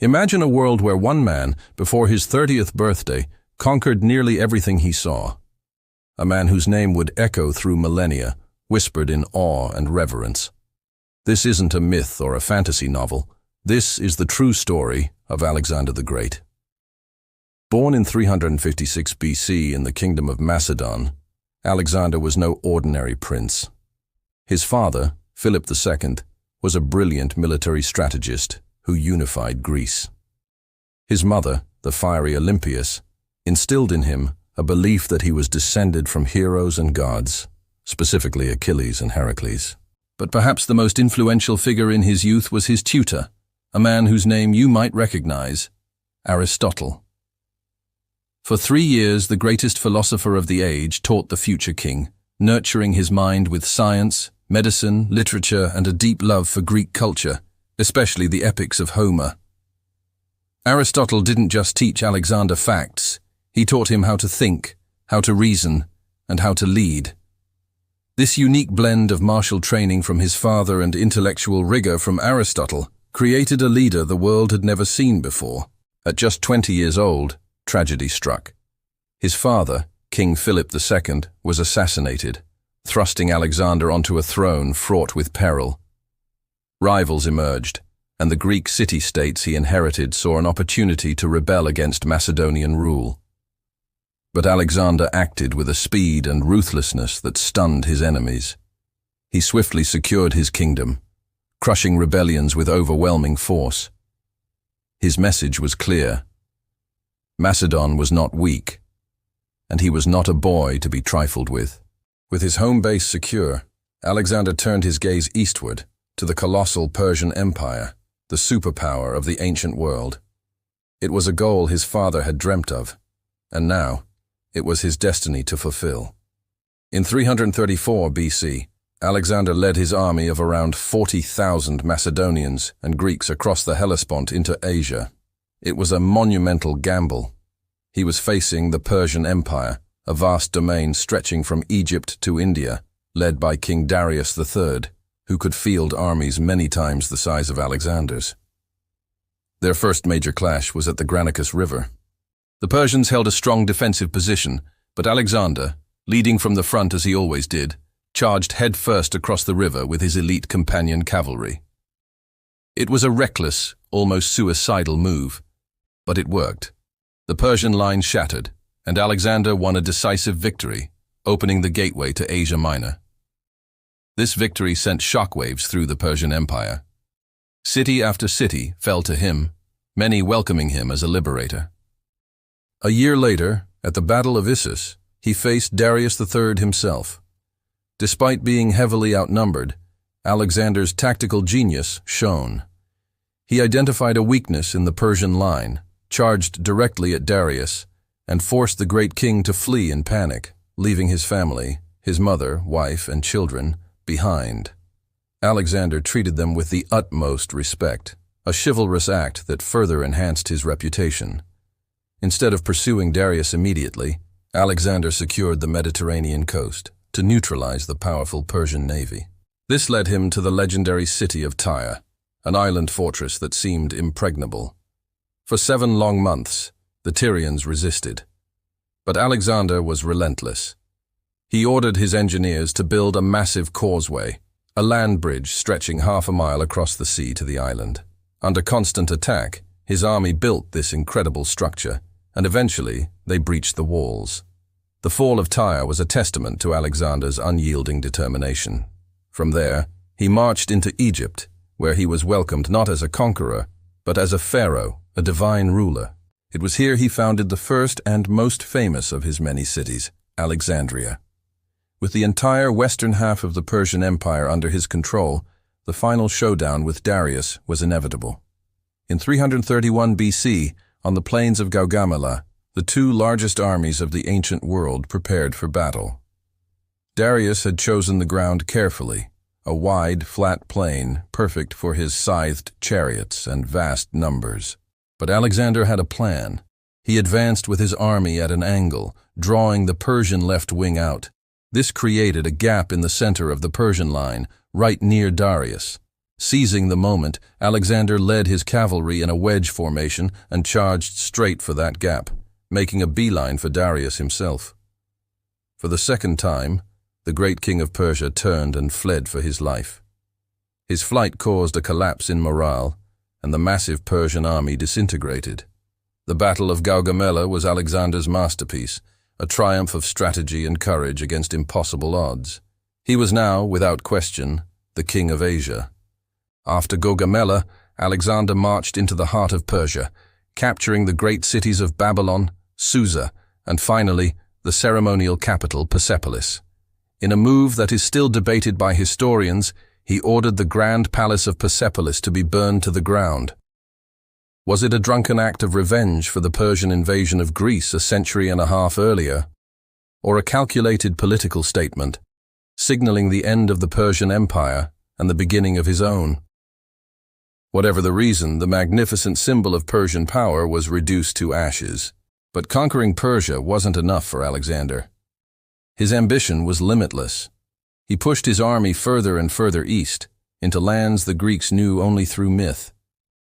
Imagine a world where one man, before his 30th birthday, conquered nearly everything he saw. A man whose name would echo through millennia, whispered in awe and reverence. This isn't a myth or a fantasy novel. This is the true story of Alexander the Great. Born in 356 BC in the kingdom of Macedon, Alexander was no ordinary prince. His father, Philip II, was a brilliant military strategist who unified Greece. His mother, the fiery Olympias, instilled in him a belief that he was descended from heroes and gods, specifically Achilles and Heracles. But perhaps the most influential figure in his youth was his tutor, a man whose name you might recognize, Aristotle. For 3 years, the greatest philosopher of the age taught the future king, nurturing his mind with science, medicine, literature, and a deep love for Greek culture, especially the epics of Homer. Aristotle didn't just teach Alexander facts, he taught him how to think, how to reason, and how to lead. This unique blend of martial training from his father and intellectual rigor from Aristotle created a leader the world had never seen before. At just 20 years old, tragedy struck. His father, King Philip II, was assassinated, thrusting Alexander onto a throne fraught with peril. Rivals emerged, and the Greek city-states he inherited saw an opportunity to rebel against Macedonian rule. But Alexander acted with a speed and ruthlessness that stunned his enemies. He swiftly secured his kingdom, crushing rebellions with overwhelming force. His message was clear. Macedon was not weak, and he was not a boy to be trifled with. With his home base secure, Alexander turned his gaze eastward to the colossal Persian Empire, the superpower of the ancient world. It was a goal his father had dreamt of, and now it was his destiny to fulfill. In 334 BC, Alexander led his army of around 40,000 Macedonians and Greeks across the Hellespont into Asia. It was a monumental gamble. He was facing the Persian Empire, a vast domain stretching from Egypt to India, led by King Darius III, who could field armies many times the size of Alexander's. Their first major clash was at the Granicus River. The Persians held a strong defensive position, but Alexander, leading from the front as he always did, charged headfirst across the river with his elite companion cavalry. It was a reckless, almost suicidal move, but it worked. The Persian line shattered, and Alexander won a decisive victory, opening the gateway to Asia Minor. This victory sent shockwaves through the Persian Empire. City after city fell to him, many welcoming him as a liberator. A year later, at the Battle of Issus, he faced Darius III himself. Despite being heavily outnumbered, Alexander's tactical genius shone. He identified a weakness in the Persian line, charged directly at Darius, and forced the great king to flee in panic, leaving his family, his mother, wife, and children, behind. Alexander treated them with the utmost respect, a chivalrous act that further enhanced his reputation. Instead of pursuing Darius immediately, Alexander secured the Mediterranean coast to neutralize the powerful Persian navy. This led him to the legendary city of Tyre, an island fortress that seemed impregnable. For 7 long months, the Tyrians resisted. But Alexander was relentless. He ordered his engineers to build a massive causeway, a land bridge stretching half a mile across the sea to the island. Under constant attack, his army built this incredible structure, and eventually they breached the walls. The fall of Tyre was a testament to Alexander's unyielding determination. From there, he marched into Egypt, where he was welcomed not as a conqueror, but as a pharaoh, a divine ruler. It was here he founded the first and most famous of his many cities, Alexandria. With the entire western half of the Persian Empire under his control, the final showdown with Darius was inevitable. In 331 BC, on the plains of Gaugamela, the 2 largest armies of the ancient world prepared for battle. Darius had chosen the ground carefully, a wide, flat plain perfect for his scythed chariots and vast numbers. But Alexander had a plan. He advanced with his army at an angle, drawing the Persian left wing out. This created a gap in the center of the Persian line, right near Darius. Seizing the moment, Alexander led his cavalry in a wedge formation and charged straight for that gap, making a beeline for Darius himself. For the second time, the great king of Persia turned and fled for his life. His flight caused a collapse in morale, and the massive Persian army disintegrated. The Battle of Gaugamela was Alexander's masterpiece, a triumph of strategy and courage against impossible odds. He was now, without question, the king of Asia. After Gaugamela, Alexander marched into the heart of Persia, capturing the great cities of Babylon, Susa, and finally, the ceremonial capital Persepolis. In a move that is still debated by historians, he ordered the grand palace of Persepolis to be burned to the ground. Was it a drunken act of revenge for the Persian invasion of Greece a century and a half earlier, or a calculated political statement, signaling the end of the Persian Empire and the beginning of his own? Whatever the reason, the magnificent symbol of Persian power was reduced to ashes. But conquering Persia wasn't enough for Alexander. His ambition was limitless. He pushed his army further and further east, into lands the Greeks knew only through myth.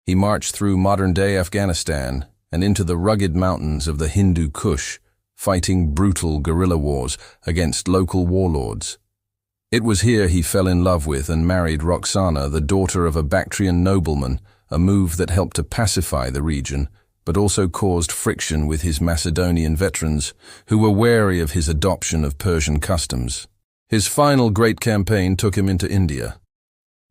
He marched through modern-day Afghanistan and into the rugged mountains of the Hindu Kush, fighting brutal guerrilla wars against local warlords. It was here he fell in love with and married Roxana, the daughter of a Bactrian nobleman, a move that helped to pacify the region, but also caused friction with his Macedonian veterans, who were wary of his adoption of Persian customs. His final great campaign took him into India.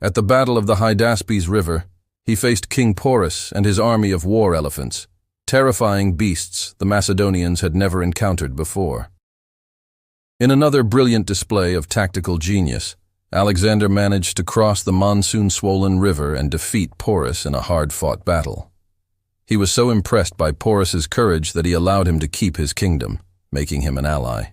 At the Battle of the Hydaspes River, he faced King Porus and his army of war elephants, terrifying beasts the Macedonians had never encountered before. In another brilliant display of tactical genius, Alexander managed to cross the monsoon-swollen river and defeat Porus in a hard-fought battle. He was so impressed by Porus's courage that he allowed him to keep his kingdom, making him an ally.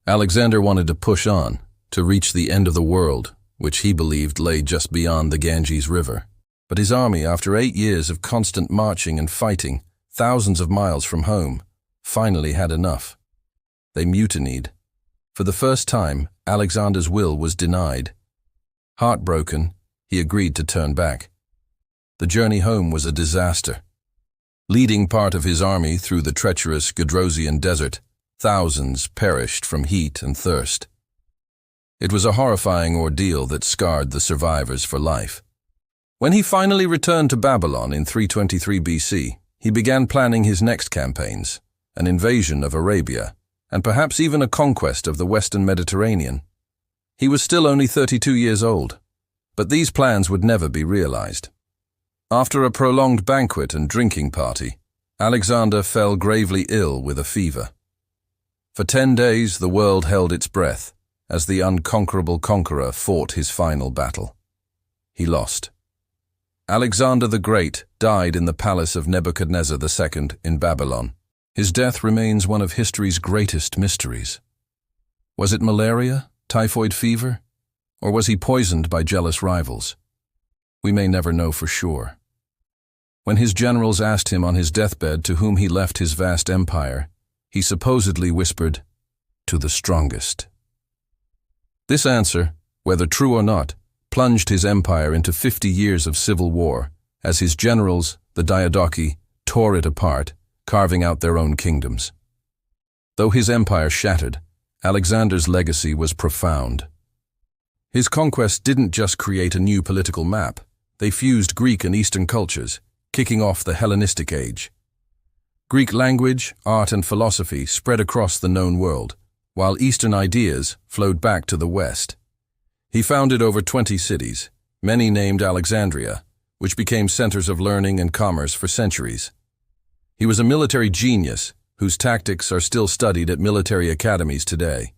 Alexander wanted to push on, to reach the end of the world, which he believed lay just beyond the Ganges River. But his army, after 8 years of constant marching and fighting, thousands of miles from home, finally had enough. They mutinied. For the first time, Alexander's will was denied. Heartbroken, he agreed to turn back. The journey home was a disaster. Leading part of his army through the treacherous Gedrosian desert, thousands perished from heat and thirst. It was a horrifying ordeal that scarred the survivors for life. When he finally returned to Babylon in 323 BC, he began planning his next campaigns, an invasion of Arabia, and perhaps even a conquest of the Western Mediterranean. He was still only 32 years old, but these plans would never be realized. After a prolonged banquet and drinking party, Alexander fell gravely ill with a fever. For 10 days the world held its breath as the unconquerable conqueror fought his final battle. He lost. Alexander the Great died in the palace of Nebuchadnezzar II in Babylon. His death remains one of history's greatest mysteries. Was it malaria, typhoid fever, or was he poisoned by jealous rivals? We may never know for sure. When his generals asked him on his deathbed to whom he left his vast empire, he supposedly whispered, "To the strongest." This answer, whether true or not, plunged his empire into 50 years of civil war, as his generals, the Diadochi, tore it apart, carving out their own kingdoms. Though his empire shattered, Alexander's legacy was profound. His conquests didn't just create a new political map, they fused Greek and Eastern cultures, kicking off the Hellenistic Age. Greek language, art, and philosophy spread across the known world, while Eastern ideas flowed back to the West. He founded over 20 cities, many named Alexandria, which became centers of learning and commerce for centuries. He was a military genius whose tactics are still studied at military academies today.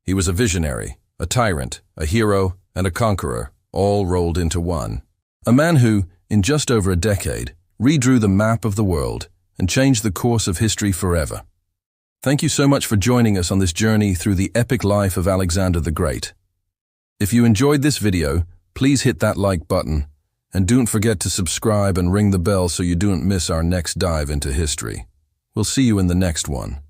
He was a visionary, a tyrant, a hero, and a conqueror, all rolled into one. A man who, in just over a decade, redrew the map of the world and changed the course of history forever. Thank you so much for joining us on this journey through the epic life of Alexander the Great. If you enjoyed this video, please hit that like button, and don't forget to subscribe and ring the bell so you don't miss our next dive into history. We'll see you in the next one.